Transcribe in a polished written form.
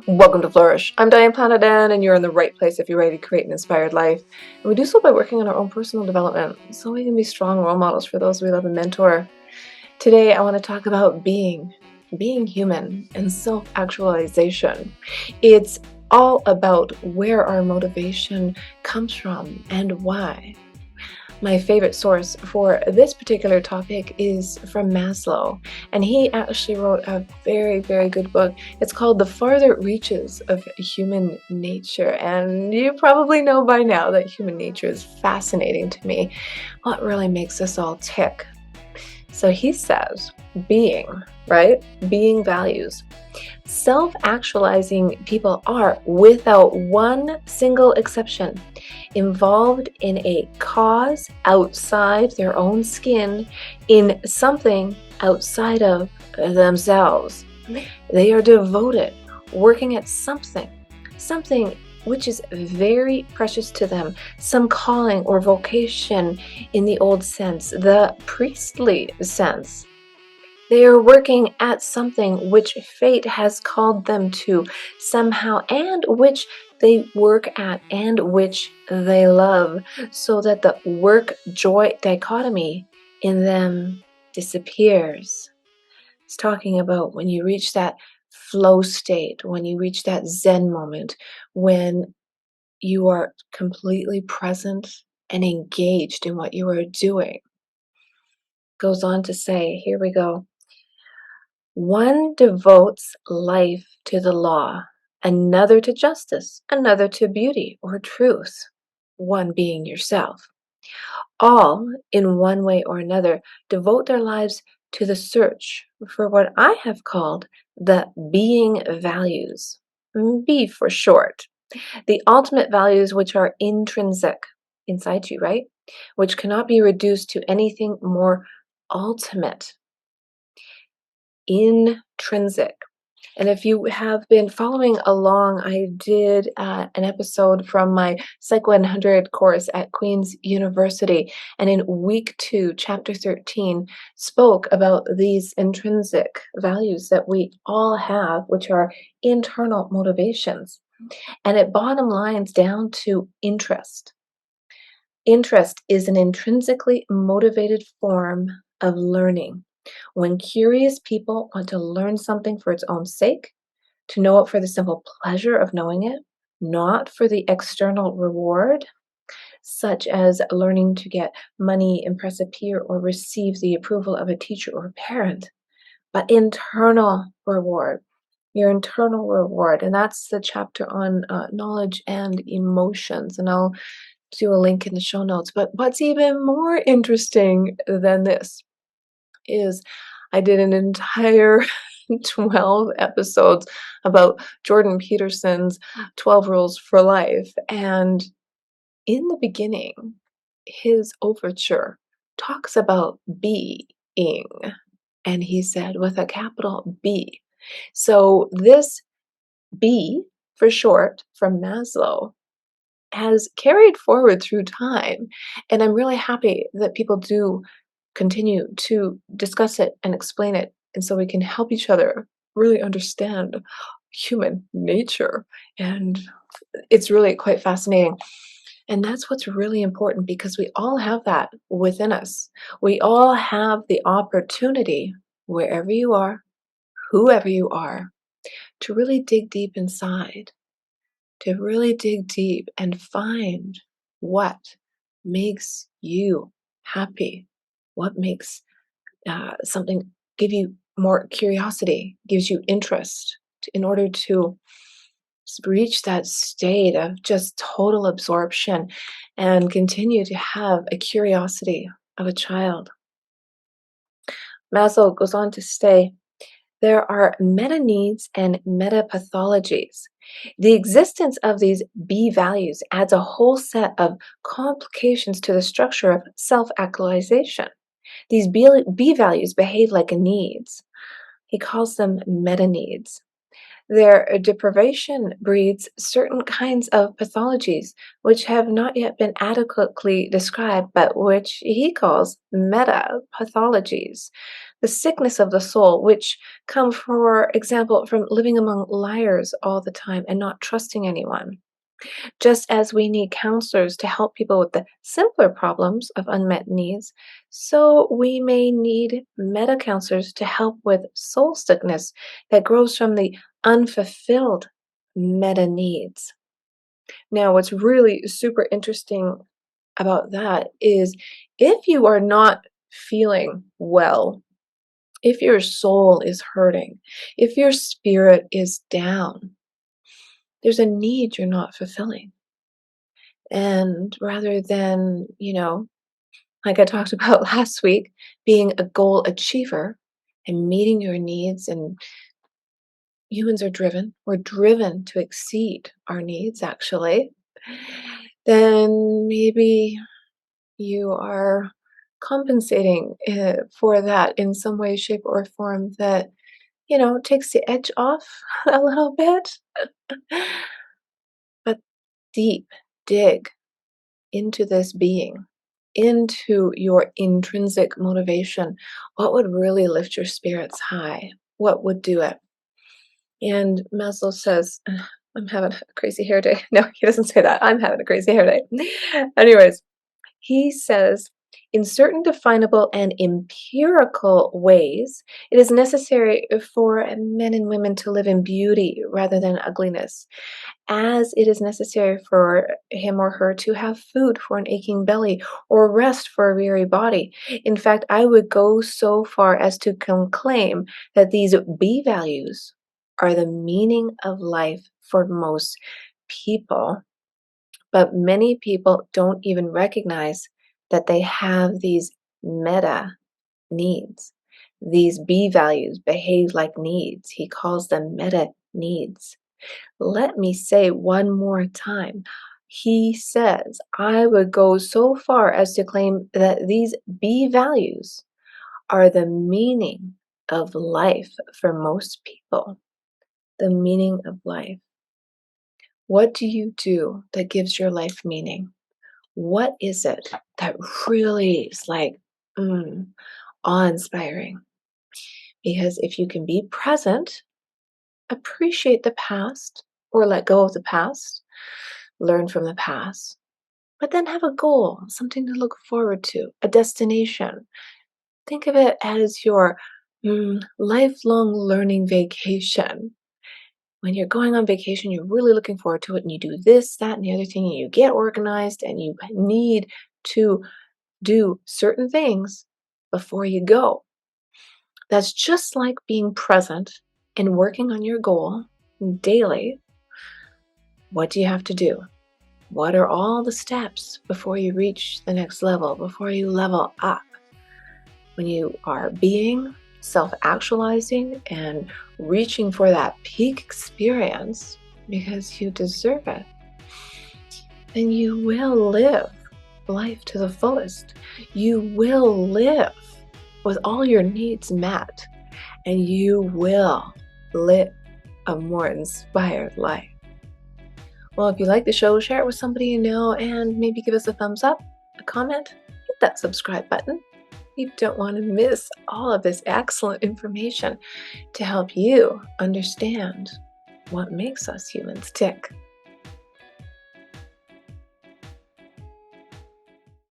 Welcome to Flourish. I'm Diane Planidin, and you're in the right place if you're ready to create an inspired life. And we do so by working on our own personal development so we can be strong role models for those we love and mentor. Today, I want to talk about being human and self-actualization. It's all about where our motivation comes from and why. My favorite source for this particular topic is from Maslow, and he actually wrote a very, very good book. It's called The Farther Reaches of Human Nature, and you probably know by now that human nature is fascinating to me. What really makes us all tick? So he says, being, right? Being values. Self-actualizing people are, without one single exception, involved in a cause outside their own skin, in something outside of themselves. They are devoted, working at something which is very precious to them, some calling or vocation in the old sense, the priestly sense. They are working at something which fate has called them to somehow, and which they work at and which they love, so that the work-joy dichotomy in them disappears. It's talking about when you reach that flow state, when you reach that Zen moment, when you are completely present and engaged in what you are doing. Goes on to say, here we go. One devotes life to the law, another to justice, another to beauty or truth, one being yourself. All, in one way or another, devote their lives to the search for what I have called the being values, B for short. The ultimate values which are intrinsic inside you, right? Which cannot be reduced to anything more ultimate. Intrinsic. And if you have been following along, I did an episode from my Psych 100 course at Queen's University, and in week 2, chapter 13, spoke about these intrinsic values that we all have, which are internal motivations. And it bottom lines down to interest. Interest is an intrinsically motivated form of learning. When curious people want to learn something for its own sake, to know it for the simple pleasure of knowing it, not for the external reward, such as learning to get money, impress a peer, or receive the approval of a teacher or parent, but internal reward, your internal reward. And that's the chapter on knowledge and emotions. And I'll do a link in the show notes. But what's even more interesting than this is I did an entire 12 episodes about Jordan Peterson's 12 Rules for Life. And in the beginning, his overture talks about being. And he said with a capital B. So this B for short from Maslow has carried forward through time. And I'm really happy that people do continue to discuss it and explain it. And so we can help each other really understand human nature. And it's really quite fascinating. And that's what's really important, because we all have that within us. We all have the opportunity, wherever you are, whoever you are, to really dig deep inside, to really dig deep and find what makes you happy, what makes something give you more curiosity, gives you interest, in order to reach that state of just total absorption and continue to have a curiosity of a child. Maslow goes on to say, there are meta needs and metapathologies. The existence of these B values adds a whole set of complications to the structure of self-actualization. These B values behave like needs. He calls them meta needs. Their deprivation breeds certain kinds of pathologies which have not yet been adequately described, but which he calls metapathologies. the sickness of the soul, which come, for example, from living among liars all the time and not trusting anyone. Just as we need counselors to help people with the simpler problems of unmet needs, so we may need meta counselors to help with soul sickness that grows from the unfulfilled meta needs. Now, what's really super interesting about that is if you are not feeling well, if your soul is hurting, if your spirit is down, there's a need you're not fulfilling. And rather than, like I talked about last week, being a goal achiever and meeting your needs, and humans are driven, we're driven to exceed our needs, actually, then maybe you are compensating for that in some way, shape, or form that, takes the edge off a little bit. But deep dig into this being, into your intrinsic motivation. What would really lift your spirits high? What would do it? And Maslow says, I'm having a crazy hair day. No, he doesn't say that. I'm having a crazy hair day. Anyways, he says, in certain definable and empirical ways, it is necessary for men and women to live in beauty rather than ugliness, as it is necessary for him or her to have food for an aching belly or rest for a weary body. In fact, I would go so far as to claim that these B values are the meaning of life for most people. But many people don't even recognize that they have these meta needs. These B values behave like needs. He calls them meta needs. Let me say one more time. He says, I would go so far as to claim that these B values are the meaning of life for most people. The meaning of life. What do you do that gives your life meaning? What is it that really is like awe-inspiring? Because if you can be present, appreciate the past or let go of the past, learn from the past, but then have a goal, something to look forward to, a destination. Think of it as your lifelong learning vacation. When you're going on vacation, you're really looking forward to it, and you do this, that, and the other thing, and you get organized, and you need to do certain things before you go. That's just like being present and working on your goal daily. What do you have to do? What are all the steps before you reach the next level, before you level up? When you are being self-actualizing and reaching for that peak experience because you deserve it, then you will live life to the fullest. You will live with all your needs met, and you will live a more inspired life. Well, if you like the show, share it with somebody you know, and maybe give us a thumbs up, a comment, hit that subscribe button. You don't want to miss all of this excellent information to help you understand what makes us humans tick.